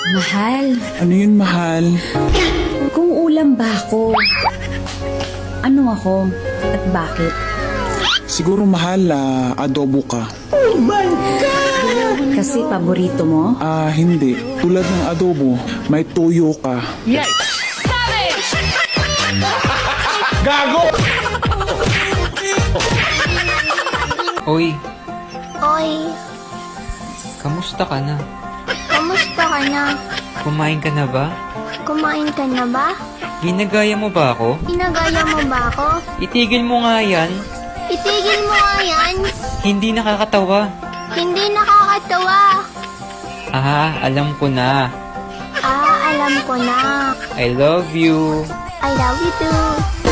Mahal, Ano yun, mahal? kung ulam ba ako? Ano ako? At bakit? Siguro, mahal, adobo ka. Kasi paborito mo? Hindi. Tulad ng adobo, may tuyo ka. Gago! Oy, Oy, kamusta ka na? kamusta ka na? Kumain ka na ba? Kumain ka na ba? Ginagaya mo ba ako? Inagaya mo ba ako? Itigil mo nga yan. Itigil mo nga yan. Hindi nakakatawa. Hindi nakakatawa. Alam ko na. Alam ko na. I love you. I love you too.